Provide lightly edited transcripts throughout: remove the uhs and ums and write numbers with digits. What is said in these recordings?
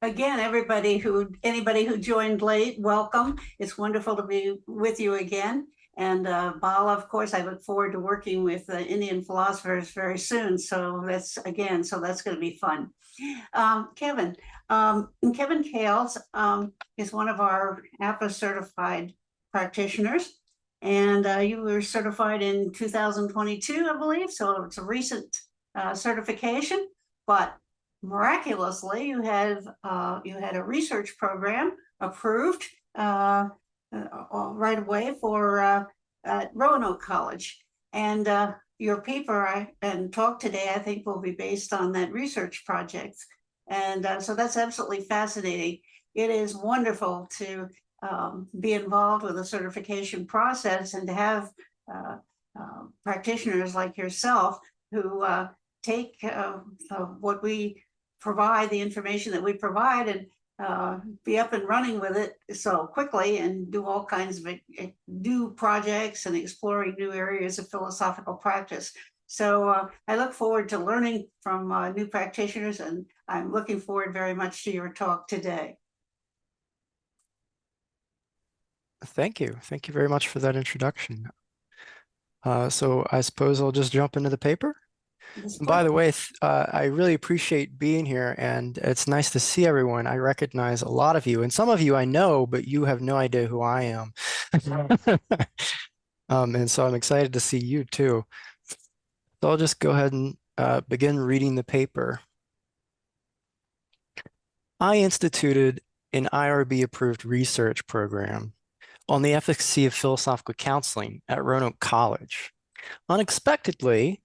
again, anybody who joined late, welcome. It's wonderful to be with you again. And Bala, of course, I look forward to working with Indian philosophers very soon. So that's going to be fun. Kevin Kales is one of our APPA certified practitioners. And you were certified in 2022, I believe. So it's a recent certification, but miraculously, you had a research program approved right away for at Roanoke College, and your paper and talk today, I think, will be based on that research project, and so that's absolutely fascinating. It is wonderful to be involved with the certification process and to have practitioners like yourself who take what we provide, the information that we provide, and be up and running with it so quickly and do all kinds of new projects and exploring new areas of philosophical practice. So I look forward to learning from new practitioners, and I'm looking forward very much to your talk today. Thank you. Thank you very much for that introduction. So I suppose I'll just jump into the paper. And by the way, I really appreciate being here, and it's nice to see everyone. I recognize a lot of you, and some of you I know, but you have no idea who I am. And so I'm excited to see you too. So I'll just go ahead and begin reading the paper. I instituted an IRB-approved research program on the efficacy of philosophical counseling at Roanoke College. Unexpectedly,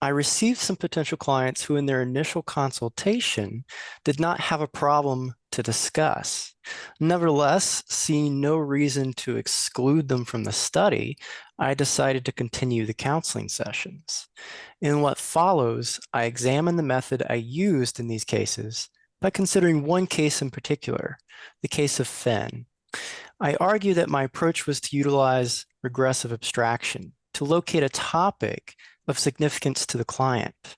I received some potential clients who in their initial consultation did not have a problem to discuss. Nevertheless, seeing no reason to exclude them from the study, I decided to continue the counseling sessions. In what follows, I examined the method I used in these cases by considering one case in particular, the case of Finn. I argue that my approach was to utilize regressive abstraction to locate a topic of significance to the client.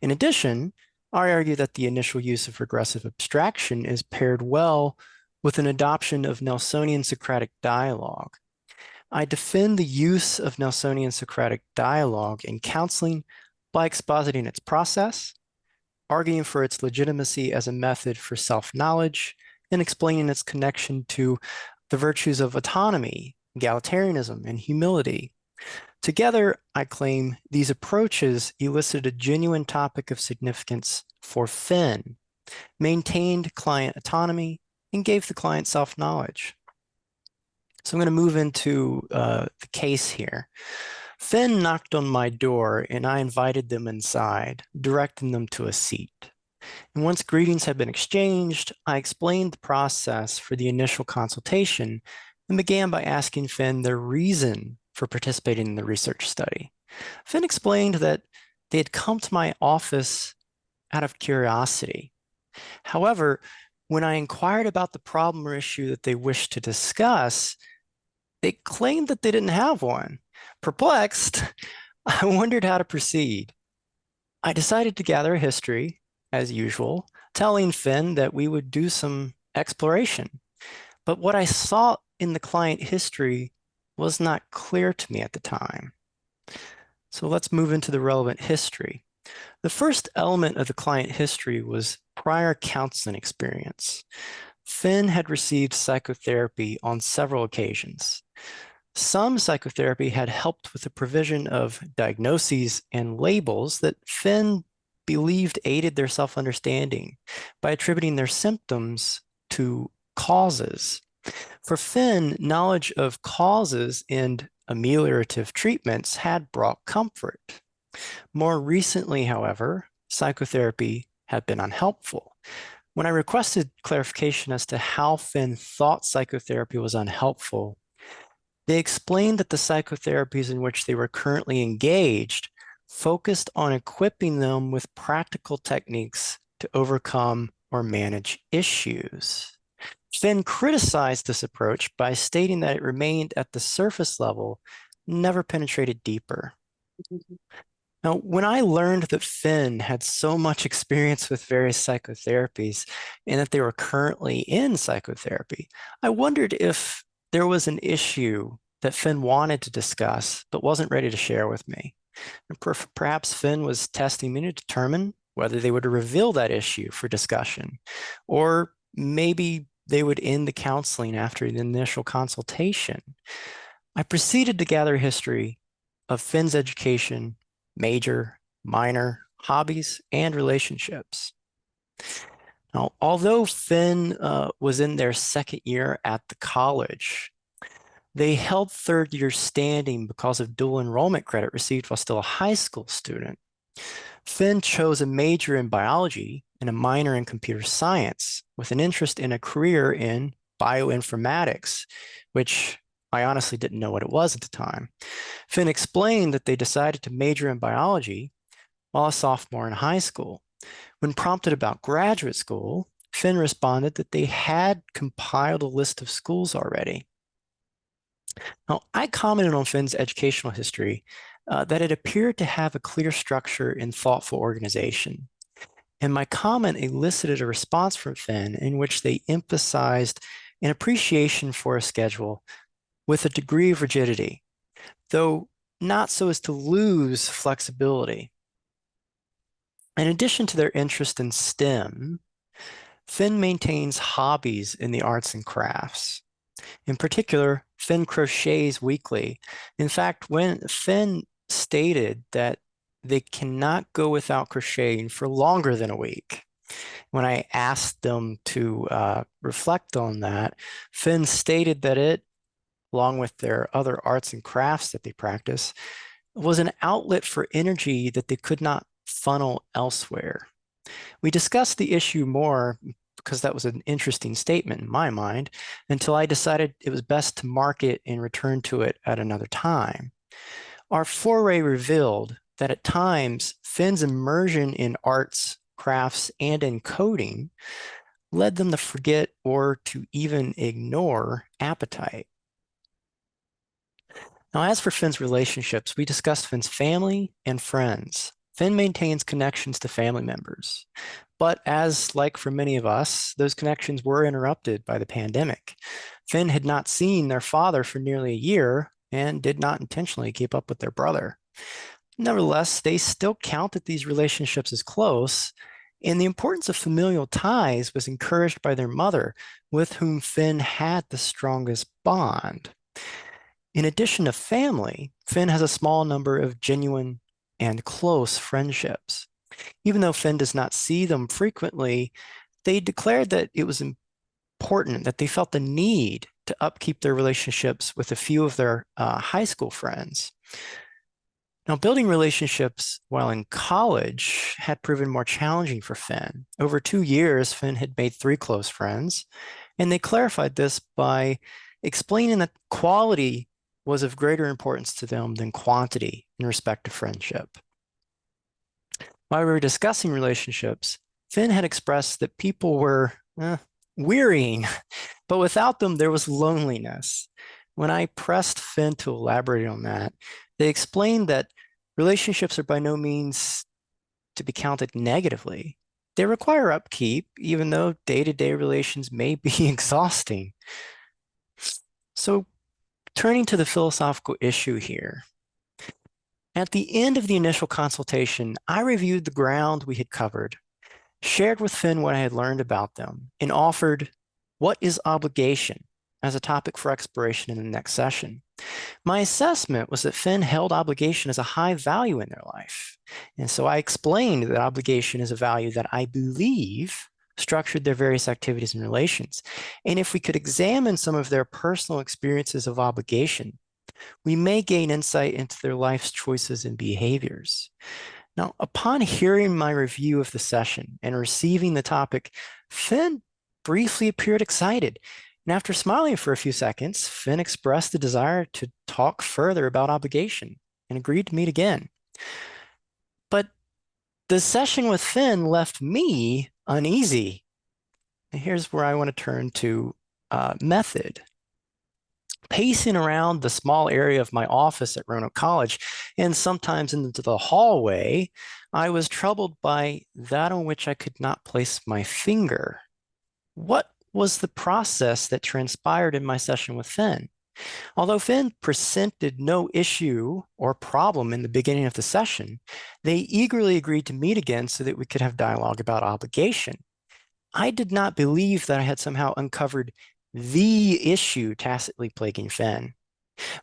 In addition, I argue that the initial use of regressive abstraction is paired well with an adoption of Nelsonian Socratic dialogue. I defend the use of Nelsonian Socratic dialogue in counseling by expositing its process, arguing for its legitimacy as a method for self-knowledge, and explaining its connection to the virtues of autonomy, egalitarianism, and humility. Together, I claim these approaches elicited a genuine topic of significance for Finn, maintained client autonomy, and gave the client self-knowledge. So I'm going to move into the case here. Finn knocked on my door, and I invited them inside, directing them to a seat. And once greetings had been exchanged, I explained the process for the initial consultation and began by asking Finn their reason for participating in the research study. Finn explained that they had come to my office out of curiosity. However, when I inquired about the problem or issue that they wished to discuss, they claimed that they didn't have one. Perplexed, I wondered how to proceed. I decided to gather a history, as usual, telling Finn that we would do some exploration. But what I saw in the client history was not clear to me at the time. So let's move into the relevant history. The first element of the client history was prior counseling experience. Finn had received psychotherapy on several occasions. Some psychotherapy had helped with the provision of diagnoses and labels that Finn believed aided their self-understanding by attributing their symptoms to causes. For Finn, knowledge of causes and ameliorative treatments had brought comfort. More recently, however, psychotherapy had been unhelpful. When I requested clarification as to how Finn thought psychotherapy was unhelpful, they explained that the psychotherapies in which they were currently engaged focused on equipping them with practical techniques to overcome or manage issues. Finn criticized this approach by stating that it remained at the surface level, never penetrated deeper. Now, when I learned that Finn had so much experience with various psychotherapies and that they were currently in psychotherapy, I wondered if there was an issue that Finn wanted to discuss but wasn't ready to share with me. And perhaps Finn was testing me to determine whether they would reveal that issue for discussion, or maybe they would end the counseling after the initial consultation. I proceeded to gather history of Finn's education, major, minor, hobbies, and relationships. Now, although Finn was in their second year at the college, they held third year standing because of dual enrollment credit received while still a high school student. Finn chose a major in biology and a minor in computer science with an interest in a career in bioinformatics, which I honestly didn't know what it was at the time. Finn explained that they decided to major in biology while a sophomore in high school. When prompted about graduate school, Finn responded that they had compiled a list of schools already. Now, I commented on Finn's educational history that it appeared to have a clear structure and thoughtful organization. And my comment elicited a response from Finn in which they emphasized an appreciation for a schedule with a degree of rigidity, though not so as to lose flexibility. In addition to their interest in STEM, Finn maintains hobbies in the arts and crafts. In particular, Finn crochets weekly. In fact, when Finn stated that they cannot go without crocheting for longer than a week. When I asked them to reflect on that, Finn stated that it, along with their other arts and crafts that they practice, was an outlet for energy that they could not funnel elsewhere. We discussed the issue more because that was an interesting statement in my mind until I decided it was best to mark it and return to it at another time. Our foray revealed that at times, Finn's immersion in arts, crafts, and in coding led them to forget or to even ignore appetite. Now, as for Finn's relationships, we discussed Finn's family and friends. Finn maintains connections to family members. But as like for many of us, those connections were interrupted by the pandemic. Finn had not seen their father for nearly a year and did not intentionally keep up with their brother. Nevertheless, they still counted these relationships as close, and the importance of familial ties was encouraged by their mother, with whom Finn had the strongest bond. In addition to family, Finn has a small number of genuine and close friendships. Even though Finn does not see them frequently, they declared that it was important, that they felt the need to upkeep their relationships with a few of their high school friends. Now, building relationships while in college had proven more challenging for Finn. Over 2 years, Finn had made 3 close friends, and they clarified this by explaining that quality was of greater importance to them than quantity in respect to friendship. While we were discussing relationships, Finn had expressed that people were wearying, but without them, there was loneliness. When I pressed Finn to elaborate on that, they explained that relationships are by no means to be counted negatively. They require upkeep, even though day-to-day relations may be exhausting. So, turning to the philosophical issue here. At the end of the initial consultation, I reviewed the ground we had covered, shared with Finn what I had learned about them, and offered what is obligation as a topic for exploration in the next session. My assessment was that Finn held obligation as a high value in their life. And so I explained that obligation is a value that I believe structured their various activities and relations. And if we could examine some of their personal experiences of obligation, we may gain insight into their life's choices and behaviors. Now, upon hearing my review of the session and receiving the topic, Finn briefly appeared excited. And after smiling for a few seconds, Finn expressed the desire to talk further about obligation and agreed to meet again. But the session with Finn left me uneasy. And here's where I want to turn to method. pacing around the small area of my office at Roanoke College and sometimes into the hallway, I was troubled by that on which I could not place my finger. What was the process that transpired in my session with Finn? Although Finn presented no issue or problem in the beginning of the session, they eagerly agreed to meet again so that we could have dialogue about obligation. I did not believe that I had somehow uncovered the issue tacitly plaguing Finn,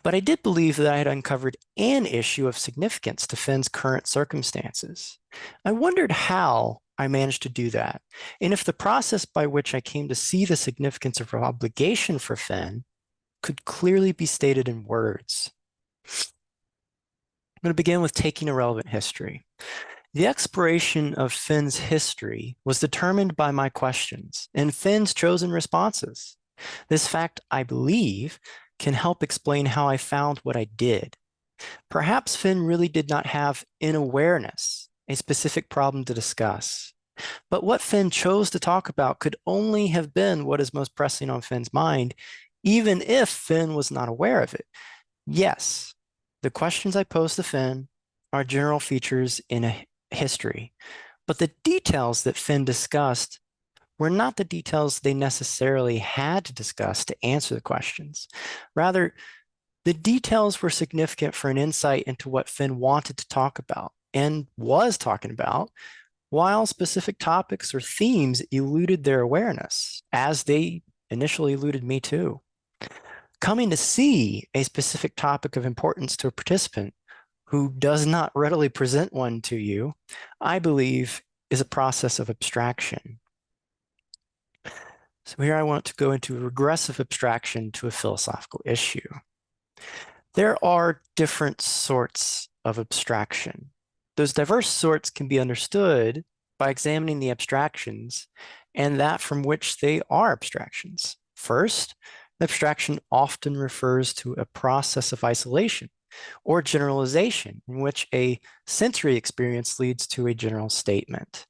but I did believe that I had uncovered an issue of significance to Finn's current circumstances. I wondered how I managed to do that, and if the process by which I came to see the significance of obligation for Finn could clearly be stated in words. I'm going to begin with taking a relevant history. The exploration of Finn's history was determined by my questions and Finn's chosen responses. This fact, I believe, can help explain how I found what I did. Perhaps Finn really did not have in awareness a specific problem to discuss, but what Finn chose to talk about could only have been what is most pressing on Finn's mind, even if Finn was not aware of it. Yes, the questions I posed to Finn are general features in a history, but the details that Finn discussed were not the details they necessarily had to discuss to answer the questions. Rather, the details were significant for an insight into what Finn wanted to talk about and was talking about, while specific topics or themes eluded their awareness, as they initially eluded me too. Coming to see a specific topic of importance to a participant who does not readily present one to you, I believe, is a process of abstraction. So here I want to go into regressive abstraction to a philosophical issue. There are different sorts of abstraction. Those diverse sorts can be understood by examining the abstractions and that from which they are abstractions. First, abstraction often refers to a process of isolation or generalization in which a sensory experience leads to a general statement.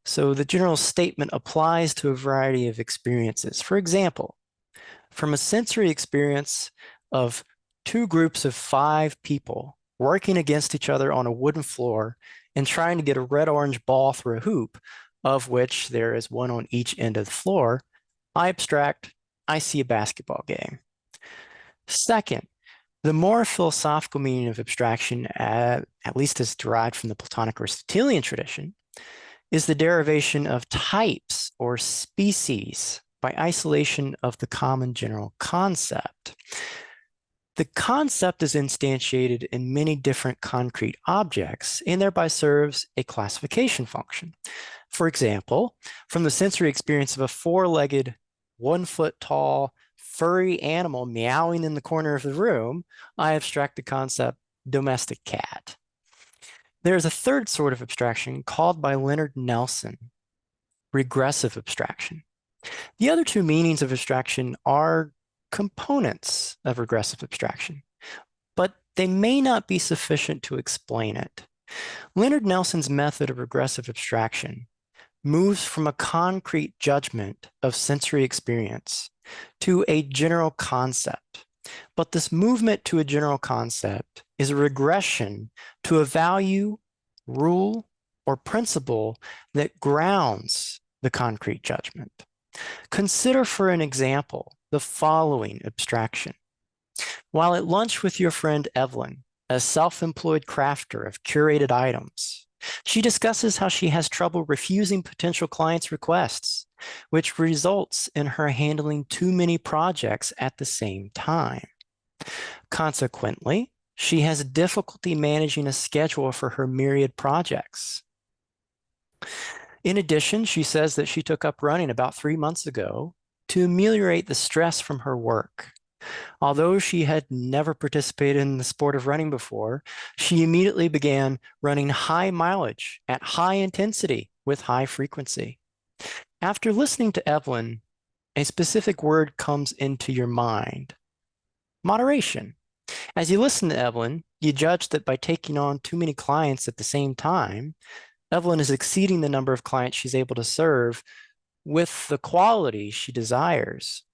So the general statement applies to a variety of experiences. For example, from a sensory experience of two groups of 5 people working against each other on a wooden floor and trying to get a red-orange ball through a hoop, of which there is one on each end of the floor, I abstract, I see a basketball game. Second, the more philosophical meaning of abstraction, at least as derived from the Platonic Aristotelian tradition, is the derivation of types or species by isolation of the common general concept. The concept is instantiated in many different concrete objects and thereby serves a classification function. For example, from the sensory experience of a 4-legged, 1-foot-tall, furry animal meowing in the corner of the room, I abstract the concept domestic cat. There is a third sort of abstraction called by Leonard Nelson regressive abstraction. The other two meanings of abstraction are components of regressive abstraction, but they may not be sufficient to explain it. Leonard Nelson's method of regressive abstraction moves from a concrete judgment of sensory experience to a general concept. But this movement to a general concept is a regression to a value, rule, or principle that grounds the concrete judgment. Consider for an example the following abstraction. While at lunch with your friend Evelyn, a self-employed crafter of curated items, she discusses how she has trouble refusing potential clients' requests, which results in her handling too many projects at the same time. Consequently, she has difficulty managing a schedule for her myriad projects. In addition, she says that she took up running about 3 months ago to ameliorate the stress from her work. Although she had never participated in the sport of running before, she immediately began running high mileage at high intensity with high frequency. After listening to Evelyn, a specific word comes into your mind: moderation. As you listen to Evelyn, you judge that by taking on too many clients at the same time, Evelyn is exceeding the number of clients she's able to serve with the quality she desires.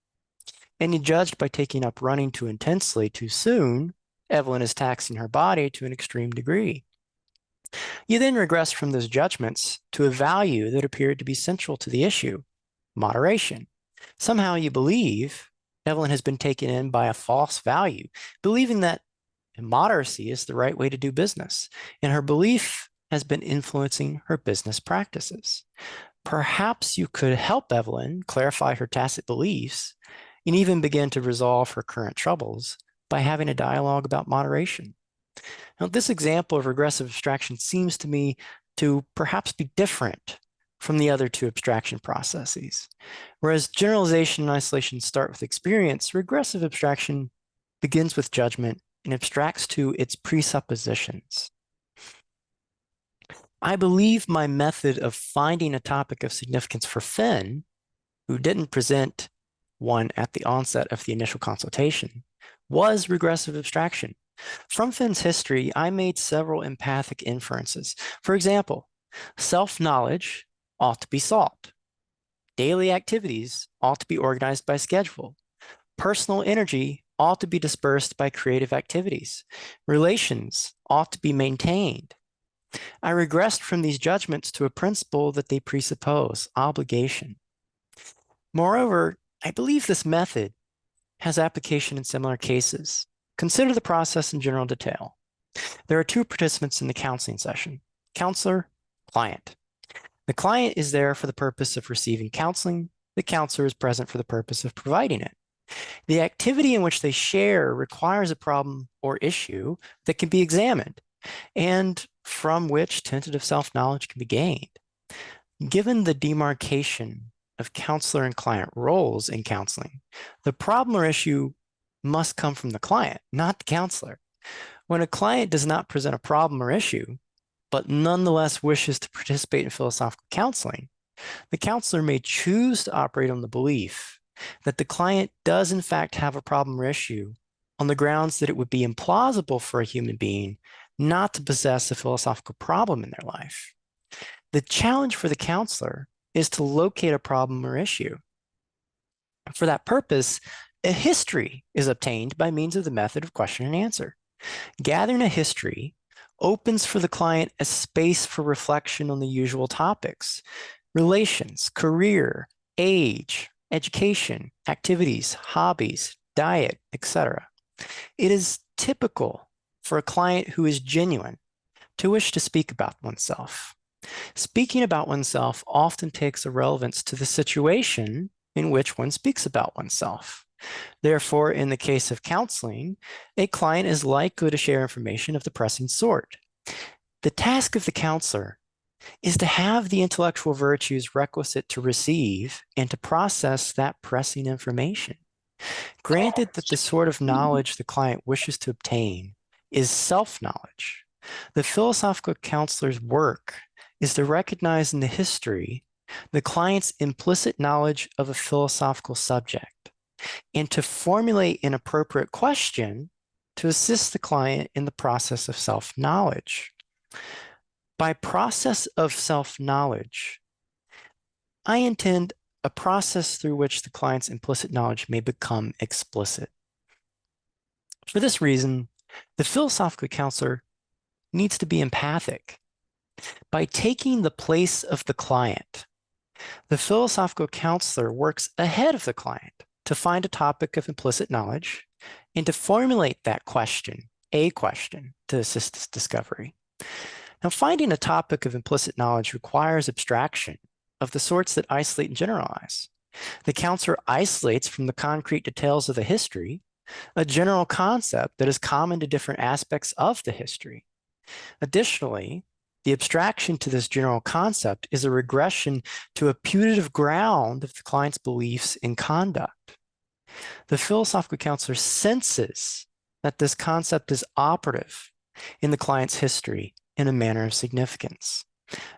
and you judged by taking up running too intensely too soon, Evelyn is taxing her body to an extreme degree. You then regress from those judgments to a value that appeared to be central to the issue, moderation. Somehow you believe Evelyn has been taken in by a false value, believing that moderacy is the right way to do business, and her belief has been influencing her business practices. Perhaps you could help Evelyn clarify her tacit beliefs and even begin to resolve her current troubles by having a dialogue about moderation. Now, this example of regressive abstraction seems to me to perhaps be different from the other two abstraction processes. Whereas generalization and isolation start with experience, regressive abstraction begins with judgment and abstracts to its presuppositions. I believe my method of finding a topic of significance for Finn, who didn't present one at the onset of the initial consultation, was regressive abstraction. From Finn's history, I made several empathic inferences. For example, self-knowledge ought to be sought. Daily activities ought to be organized by schedule. Personal energy ought to be dispersed by creative activities. Relations ought to be maintained. I regressed from these judgments to a principle that they presuppose, obligation. Moreover, I believe this method has application in similar cases. Consider the process in general detail. There are two participants in the counseling session, counselor, client. The client is there for the purpose of receiving counseling. The counselor is present for the purpose of providing it. The activity in which they share requires a problem or issue that can be examined and from which tentative self-knowledge can be gained. Given the demarcation of counselor and client roles in counseling, the problem or issue must come from the client, not the counselor. When a client does not present a problem or issue, but nonetheless wishes to participate in philosophical counseling, the counselor may choose to operate on the belief that the client does in fact have a problem or issue on the grounds that it would be implausible for a human being not to possess a philosophical problem in their life. The challenge for the counselor is to locate a problem or issue. For that purpose, a history is obtained by means of the method of question and answer. Gathering a history opens for the client a space for reflection on the usual topics: relations, career, age, education, activities, hobbies, diet, etc. It is typical for a client who is genuine to wish to speak about oneself. Speaking about oneself often takes a relevance to the situation in which one speaks about oneself. Therefore, in the case of counseling, a client is likely to share information of the pressing sort. The task of the counselor is to have the intellectual virtues requisite to receive and to process that pressing information. Granted that the sort of knowledge the client wishes to obtain is self-knowledge, the philosophical counselor's work is to recognize in the history the client's implicit knowledge of a philosophical subject and to formulate an appropriate question to assist the client in the process of self-knowledge. By process of self-knowledge, I intend a process through which the client's implicit knowledge may become explicit. For this reason, the philosophical counselor needs to be empathic. By taking the place of the client, the philosophical counselor works ahead of the client to find a topic of implicit knowledge and to formulate that question, a question, to assist its discovery. Now, finding a topic of implicit knowledge requires abstraction of the sorts that isolate and generalize. The counselor isolates from the concrete details of the history a general concept that is common to different aspects of the history. Additionally, the abstraction to this general concept is a regression to a putative ground of the client's beliefs and conduct. The philosophical counselor senses that this concept is operative in the client's history in a manner of significance.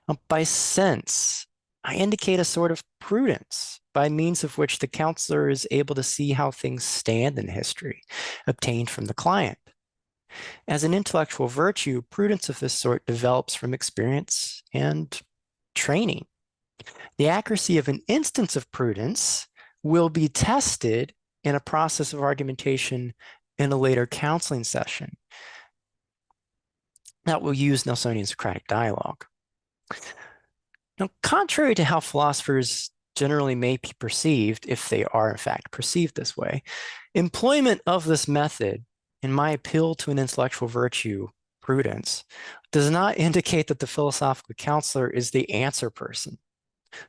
Now, by sense, I indicate a sort of prudence by means of which the counselor is able to see how things stand in history obtained from the client. As an intellectual virtue, prudence of this sort develops from experience and training. The accuracy of an instance of prudence will be tested in a process of argumentation in a later counseling session that will use Nelsonian Socratic dialogue. Now, contrary to how philosophers generally may be perceived, if they are in fact perceived this way, employment of this method, in my appeal to an intellectual virtue, prudence, does not indicate that the philosophical counselor is the answer person,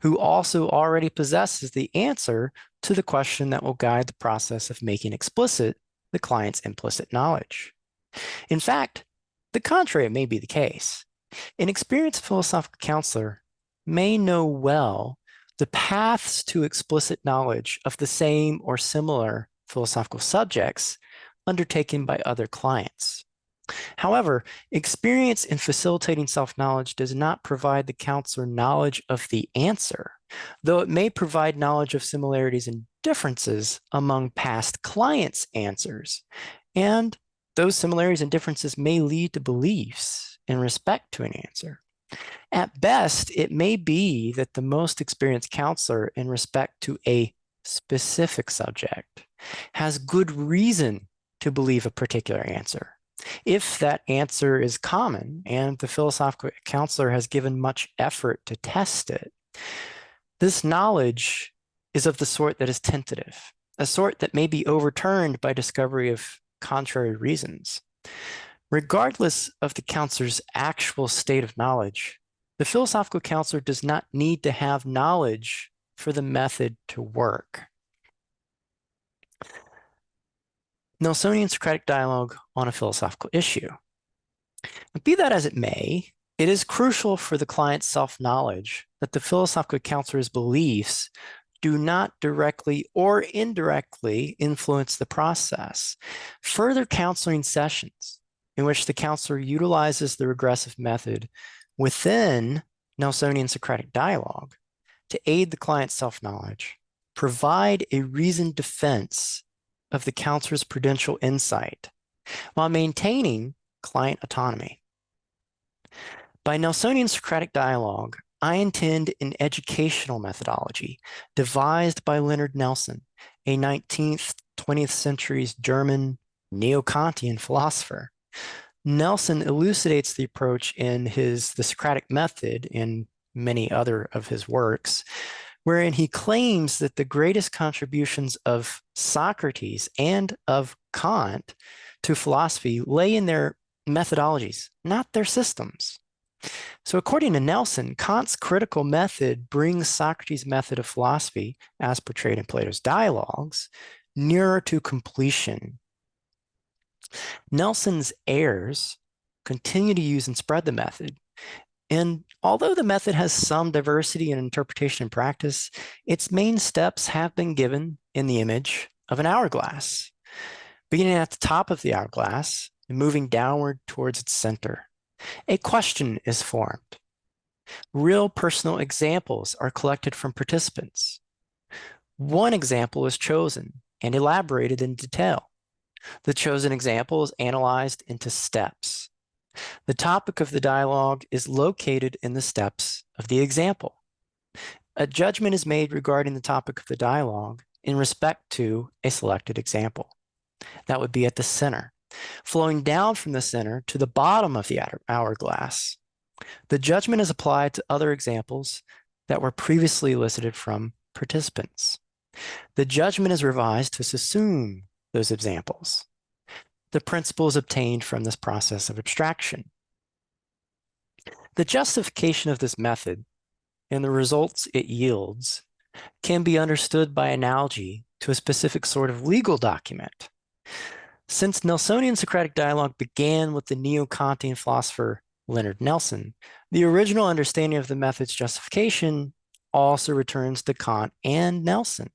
who also already possesses the answer to the question that will guide the process of making explicit the client's implicit knowledge. In fact, the contrary may be the case. An experienced philosophical counselor may know well the paths to explicit knowledge of the same or similar philosophical subjects undertaken by other clients. However, experience in facilitating self-knowledge does not provide the counselor knowledge of the answer, though it may provide knowledge of similarities and differences among past clients' answers. And those similarities and differences may lead to beliefs in respect to an answer. At best, it may be that the most experienced counselor in respect to a specific subject has good reason to believe a particular answer, if that answer is common and the philosophical counselor has given much effort to test it. This knowledge is of the sort that is tentative, a sort that may be overturned by discovery of contrary reasons. Regardless of the counselor's actual state of knowledge, the philosophical counselor does not need to have knowledge for the method to work. Nelsonian Socratic dialogue on a philosophical issue. Be that as it may, it is crucial for the client's self-knowledge that the philosophical counselor's beliefs do not directly or indirectly influence the process. Further counseling sessions in which the counselor utilizes the regressive method within Nelsonian Socratic dialogue to aid the client's self-knowledge provide a reasoned defense of the counselor's prudential insight while maintaining client autonomy. By Nelsonian Socratic dialogue, I intend an educational methodology devised by Leonard Nelson, a 19th, 20th century's German neo-Kantian philosopher. Nelson elucidates the approach in The Socratic Method and many other of his works, wherein he claims that the greatest contributions of Socrates and of Kant to philosophy lay in their methodologies, not their systems. So according to Nelson, Kant's critical method brings Socrates' method of philosophy, as portrayed in Plato's dialogues, nearer to completion. Nelson's heirs continue to use and spread the method. And although the method has some diversity in interpretation and practice, its main steps have been given in the image of an hourglass, beginning at the top of the hourglass and moving downward towards its center. A question is formed. Real personal examples are collected from participants. One example is chosen and elaborated in detail. The chosen example is analyzed into steps. The topic of the dialogue is located in the steps of the example. A judgment is made regarding the topic of the dialogue in respect to a selected example. That would be at the center, flowing down from the center to the bottom of the hourglass. The judgment is applied to other examples that were previously elicited from participants. The judgment is revised to subsume those examples. The principle is obtained from this process of abstraction. The justification of this method and the results it yields can be understood by analogy to a specific sort of legal document. Since Nelsonian Socratic dialogue began with the neo-Kantian philosopher Leonard Nelson, the original understanding of the method's justification also returns to Kant and Nelson.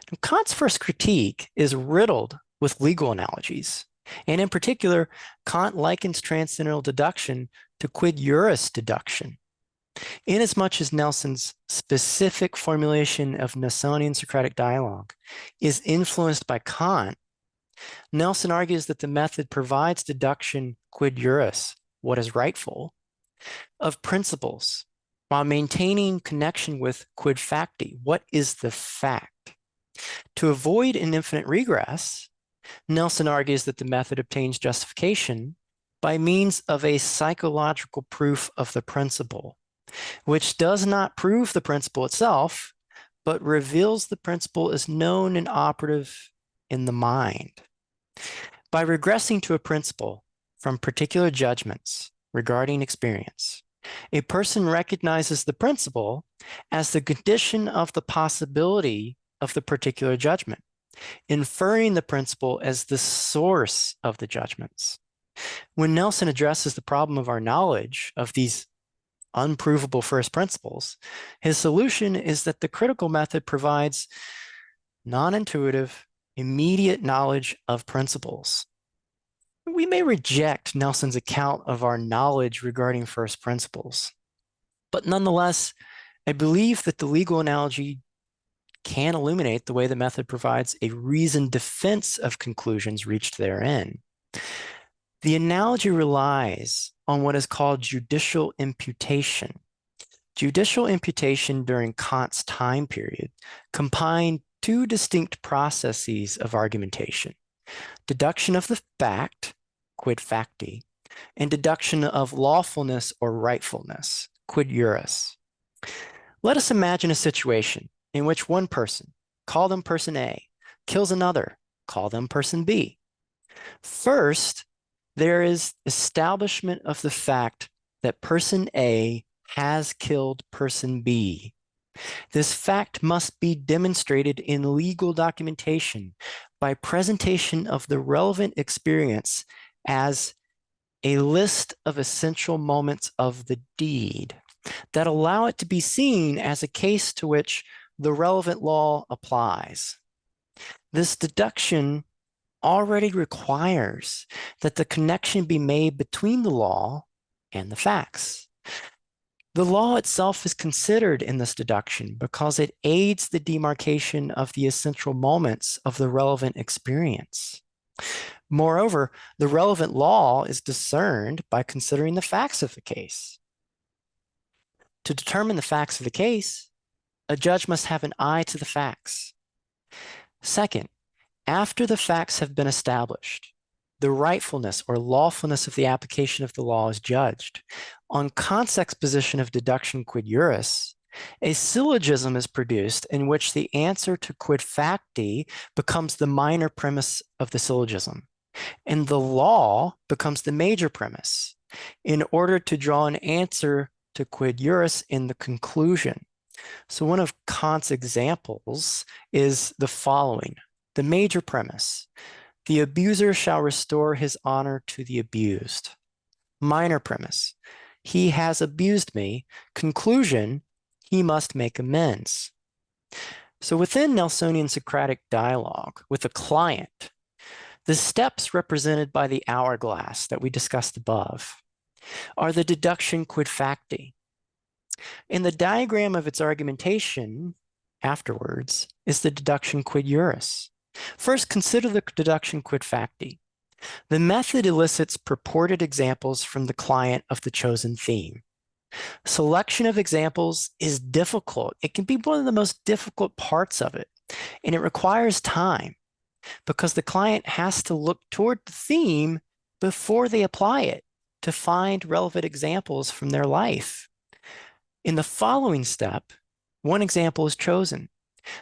And Kant's first critique is riddled with legal analogies. And in particular, Kant likens transcendental deduction to quid juris deduction. Inasmuch as Nelson's specific formulation of Nelsonian Socratic dialogue is influenced by Kant, Nelson argues that the method provides deduction quid juris, what is rightful, of principles, while maintaining connection with quid facti, what is the fact. To avoid an infinite regress, Nelson argues that the method obtains justification by means of a psychological proof of the principle, which does not prove the principle itself, but reveals the principle as known and operative in the mind. By regressing to a principle from particular judgments regarding experience, a person recognizes the principle as the condition of the possibility of the particular judgment, inferring the principle as the source of the judgments. When Nelson addresses the problem of our knowledge of these unprovable first principles, his solution is that the critical method provides non-intuitive, immediate knowledge of principles. We may reject Nelson's account of our knowledge regarding first principles, but nonetheless, I believe that the legal analogy can illuminate the way the method provides a reasoned defense of conclusions reached therein. The analogy relies on what is called judicial imputation. Judicial imputation during Kant's time period combined two distinct processes of argumentation: deduction of the fact, quid facti, and deduction of lawfulness or rightfulness, quid juris. Let us imagine a situation in which one person, call them person A, kills another, call them person B. First, there is establishment of the fact that person A has killed person B. This fact must be demonstrated in legal documentation by presentation of the relevant experience as a list of essential moments of the deed that allow it to be seen as a case to which the relevant law applies. This deduction already requires that the connection be made between the law and the facts. The law itself is considered in this deduction because it aids the demarcation of the essential moments of the relevant experience. Moreover, the relevant law is discerned by considering the facts of the case. To determine the facts of the case, a judge must have an eye to the facts. Second, after the facts have been established, the rightfulness or lawfulness of the application of the law is judged. On Kant's exposition of deduction quid juris, a syllogism is produced in which the answer to quid facti becomes the minor premise of the syllogism, and the law becomes the major premise in order to draw an answer to quid juris in the conclusion. So one of Kant's examples is the following. The major premise: the abuser shall restore his honor to the abused. Minor premise: he has abused me. Conclusion: he must make amends. So within Nelsonian Socratic dialogue with a client, the steps represented by the hourglass that we discussed above are the deduction quid facti. In the diagram of its argumentation afterwards is the deduction quid juris. First, consider the deduction quid facti. The method elicits purported examples from the client of the chosen theme. Selection of examples is difficult. It can be one of the most difficult parts of it, and it requires time because the client has to look toward the theme before they apply it to find relevant examples from their life. In the following step, one example is chosen.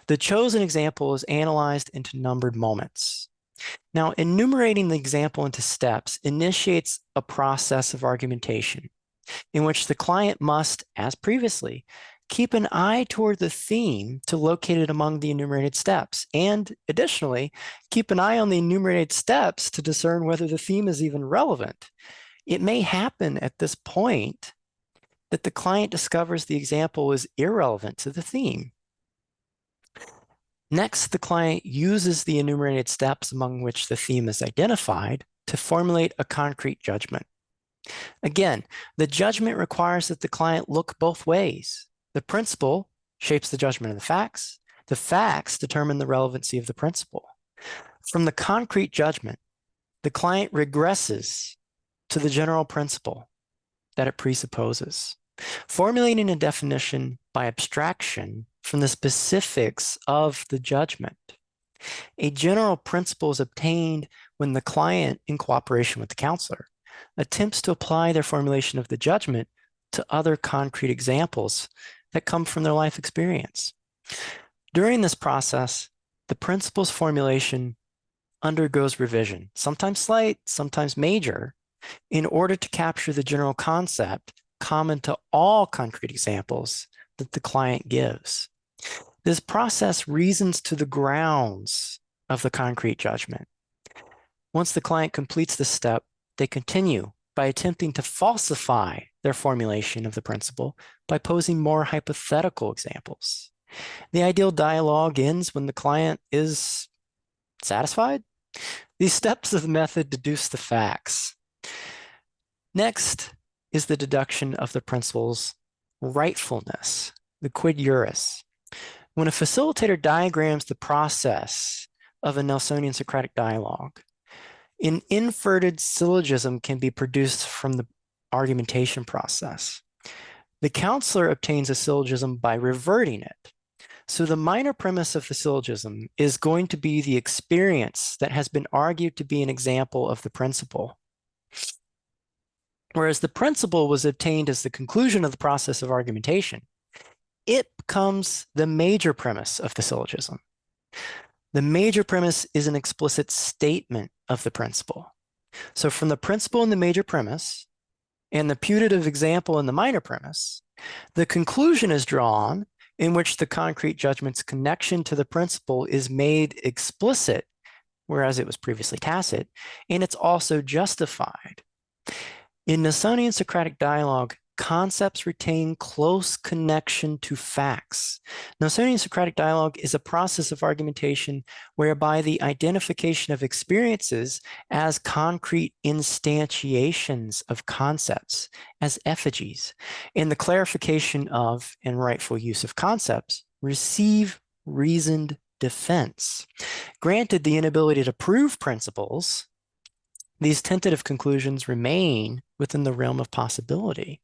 The chosen example is analyzed into numbered moments. Now, enumerating the example into steps initiates a process of argumentation in which the client must, as previously, keep an eye toward the theme to locate it among the enumerated steps, and additionally, keep an eye on the enumerated steps to discern whether the theme is even relevant. It may happen at this point that the client discovers the example is irrelevant to the theme. Next, the client uses the enumerated steps among which the theme is identified to formulate a concrete judgment. Again, the judgment requires that the client look both ways. The principle shapes the judgment of the facts determine the relevancy of the principle. From the concrete judgment, the client regresses to the general principle that it presupposes. Formulating a definition by abstraction from the specifics of the judgment. A general principle is obtained when the client, in cooperation with the counselor, attempts to apply their formulation of the judgment to other concrete examples that come from their life experience. During this process, the principle's formulation undergoes revision, sometimes slight, sometimes major, in order to capture the general concept common to all concrete examples that the client gives. This process reasons to the grounds of the concrete judgment. Once the client completes this step, they continue by attempting to falsify their formulation of the principle by posing more hypothetical examples. The ideal dialogue ends when the client is satisfied. These steps of the method deduce the facts. Next is the deduction of the principle's rightfulness, the quid juris. When a facilitator diagrams the process of a Nelsonian Socratic dialogue, an inverted syllogism can be produced from the argumentation process. The counselor obtains a syllogism by reverting it. So the minor premise of the syllogism is going to be the experience that has been argued to be an example of the principle. Whereas the principle was obtained as the conclusion of the process of argumentation, it becomes the major premise of the syllogism. The major premise is an explicit statement of the principle. So from the principle in the major premise and the putative example in the minor premise, the conclusion is drawn in which the concrete judgment's connection to the principle is made explicit, whereas it was previously tacit, and it's also justified. In Nelsonian Socratic dialogue, concepts retain close connection to facts. Nelsonian Socratic dialogue is a process of argumentation whereby the identification of experiences as concrete instantiations of concepts, as effigies, and the clarification of and rightful use of concepts receive reasoned defense. Granted the inability to prove principles, these tentative conclusions remain within the realm of possibility.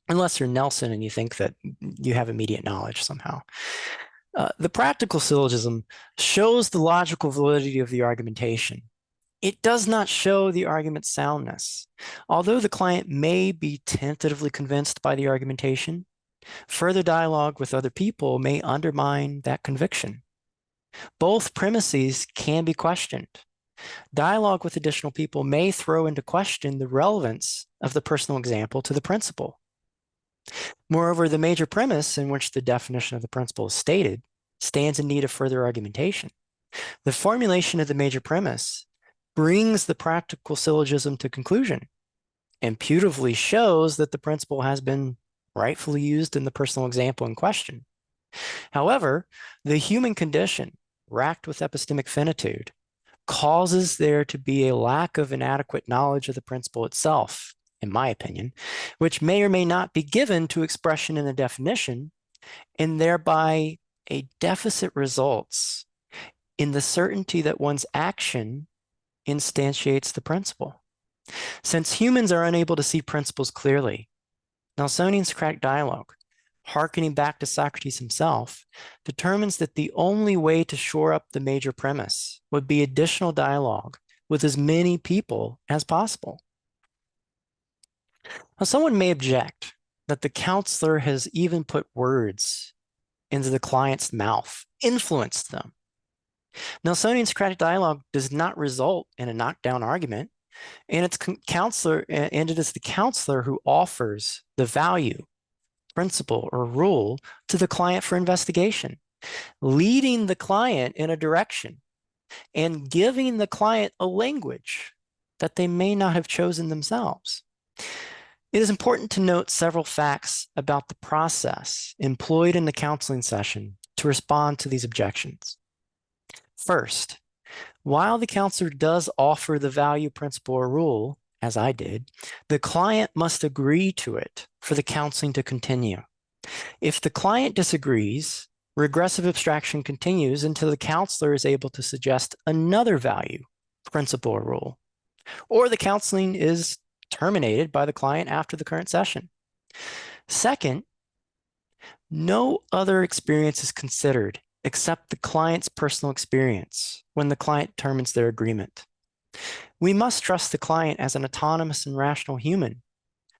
Unless you're Nelson and you think that you have immediate knowledge somehow. The practical syllogism shows the logical validity of the argumentation. It does not show the argument's soundness. Although the client may be tentatively convinced by the argumentation, further dialogue with other people may undermine that conviction. Both premises can be questioned. Dialogue with additional people may throw into question the relevance of the personal example to the principle. Moreover, the major premise in which the definition of the principle is stated stands in need of further argumentation. The formulation of the major premise brings the practical syllogism to conclusion and putatively shows that the principle has been rightfully used in the personal example in question. However, the human condition, racked with epistemic finitude, causes there to be a lack of inadequate knowledge of the principle itself, in my opinion, which may or may not be given to expression in the definition, and thereby a deficit results in the certainty that one's action instantiates the principle. Since humans are unable to see principles clearly, Nelsonian Socratic dialogue, hearkening back to Socrates himself, determines that the only way to shore up the major premise would be additional dialogue with as many people as possible. Now, someone may object that the counselor has even put words into the client's mouth, influenced them. Nelsonian Socratic dialogue does not result in a knockdown argument, and it is the counselor who offers the value, principle, or rule to the client for investigation, leading the client in a direction and giving the client a language that they may not have chosen themselves. It is important to note several facts about the process employed in the counseling session to respond to these objections. First, while the counselor does offer the value, principle, or rule, as I did, the client must agree to it for the counseling to continue. If the client disagrees, regressive abstraction continues until the counselor is able to suggest another value, principle, or rule, or the counseling is terminated by the client after the current session. Second, no other experience is considered except the client's personal experience when the client determines their agreement. We must trust the client as an autonomous and rational human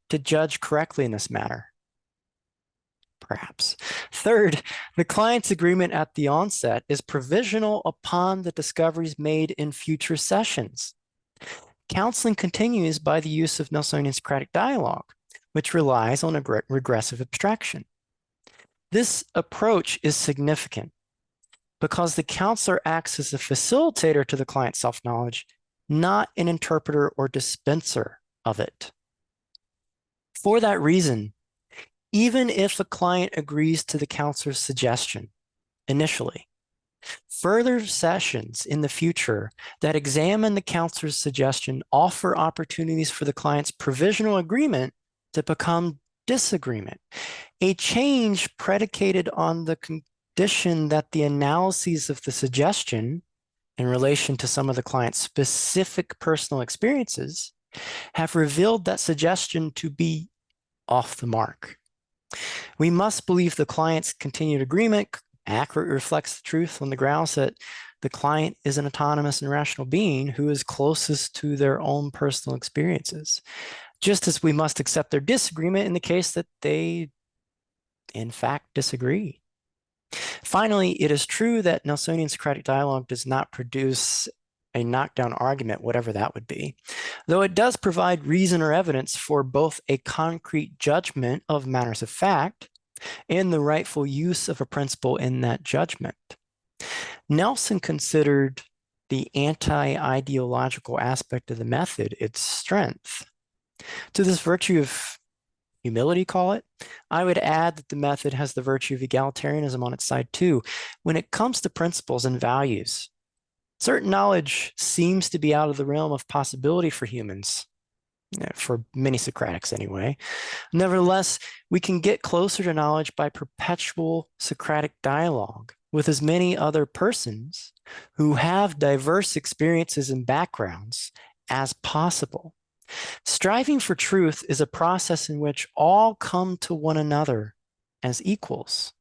to judge correctly in this matter. Perhaps. Third, the client's agreement at the onset is provisional upon the discoveries made in future sessions. Counseling continues by the use of Nelsonian Socratic dialogue, which relies on a regressive abstraction. This approach is significant because the counselor acts as a facilitator to the client's self-knowledge, not an interpreter or dispenser of it. For that reason, even if a client agrees to the counselor's suggestion initially, further sessions in the future that examine the counselor's suggestion offer opportunities for the client's provisional agreement to become disagreement, a change predicated on the condition that the analyses of the suggestion in relation to some of the client's specific personal experiences have revealed that suggestion to be off the mark. We must believe the client's continued agreement accurately reflects the truth on the grounds that the client is an autonomous and rational being who is closest to their own personal experiences, just as we must accept their disagreement in the case that they, in fact, disagree. Finally, it is true that Nelsonian Socratic dialogue does not produce a knockdown argument, whatever that would be, though it does provide reason or evidence for both a concrete judgment of matters of fact and the rightful use of a principle in that judgment. Nelson considered the anti-ideological aspect of the method its strength. To this virtue of humility, call it, I would add that the method has the virtue of egalitarianism on its side too. When it comes to principles and values, certain knowledge seems to be out of the realm of possibility for humans, for many Socratics anyway. Nevertheless, we can get closer to knowledge by perpetual Socratic dialogue with as many other persons who have diverse experiences and backgrounds as possible. Striving for truth is a process in which all come to one another as equals.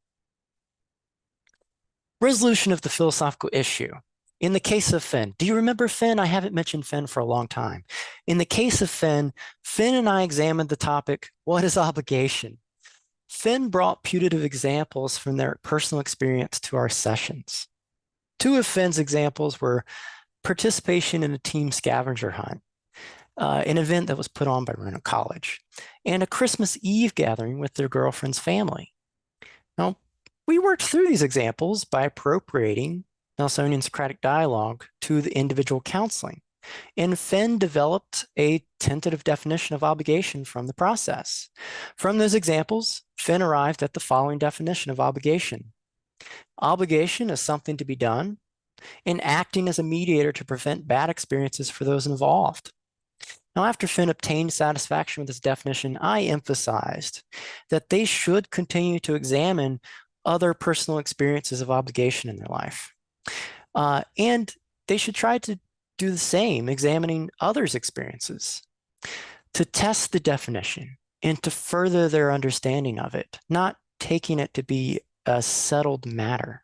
Resolution of the philosophical issue. In the case of Finn, do you remember Finn? I haven't mentioned Finn for a long time. In the case of Finn, Finn and I examined the topic, what is obligation? Finn brought putative examples from their personal experience to our sessions. Two of Finn's examples were participation in a team scavenger hunt, an event that was put on by Roanoke College, and a Christmas Eve gathering with their girlfriend's family. Now, we worked through these examples by appropriating Nelsonian Socratic dialogue to the individual counseling, and Finn developed a tentative definition of obligation from the process. From those examples, Finn arrived at the following definition of obligation. Obligation is something to be done and acting as a mediator to prevent bad experiences for those involved. Now, after Finn obtained satisfaction with this definition, I emphasized that they should continue to examine other personal experiences of obligation in their life. And they should try to do the same, examining others' experiences to test the definition and to further their understanding of it, not taking it to be a settled matter.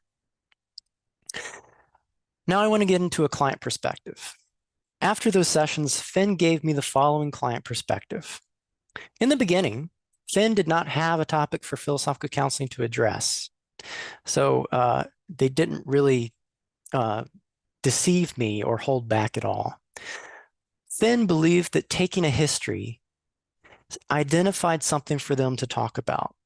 Now I want to get into a client perspective. After those sessions, Finn gave me the following client perspective. In the beginning, Finn did not have a topic for philosophical counseling to address. So they didn't really deceive me or hold back at all. Finn believed that taking a history identified something for them to talk about.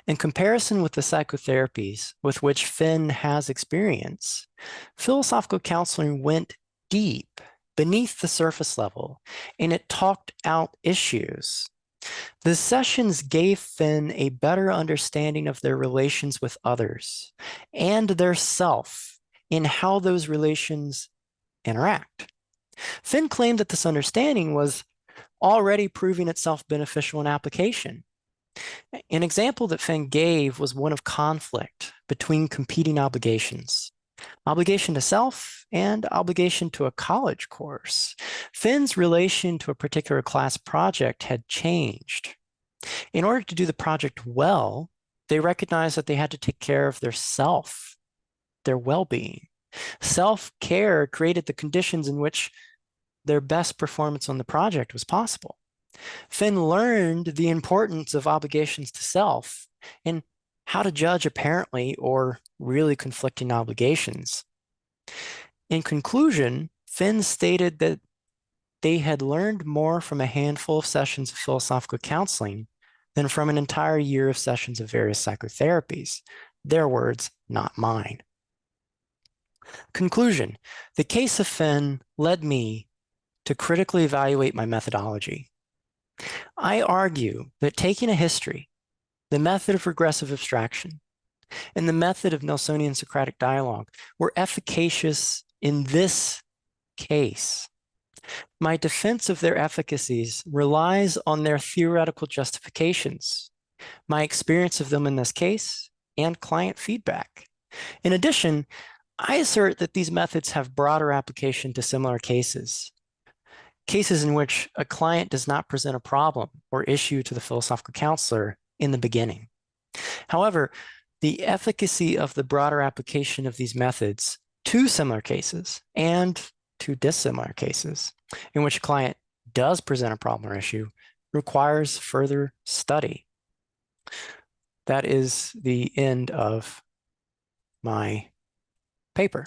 In comparison with the psychotherapies with which Finn has experience, philosophical counseling went deep beneath the surface level, and it talked out issues. The sessions gave Finn a better understanding of their relations with others and their self in how those relations interact. Finn claimed that this understanding was already proving itself beneficial in application. An example that Finn gave was one of conflict between competing obligations. Obligation to self and obligation to a college course. Finn's relation to a particular class project had changed. In order to do the project well, they recognized that they had to take care of their self, their well-being. Self-care created the conditions in which their best performance on the project was possible. Finn learned the importance of obligations to self and how to judge apparently or really conflicting obligations. In conclusion, Finn stated that they had learned more from a handful of sessions of philosophical counseling than from an entire year of sessions of various psychotherapies. Their words, not mine. Conclusion: the case of Finn led me to critically evaluate my methodology. I argue that taking a history, the method of regressive abstraction, and the method of Nelsonian Socratic dialogue were efficacious in this case. My defense of their efficacies relies on their theoretical justifications, my experience of them in this case, and client feedback. In addition, I assert that these methods have broader application to similar cases in which a client does not present a problem or issue to the philosophical counselor in the beginning. However, the efficacy of the broader application of these methods to similar cases and to dissimilar cases in which a client does present a problem or issue requires further study. That is the end of my paper.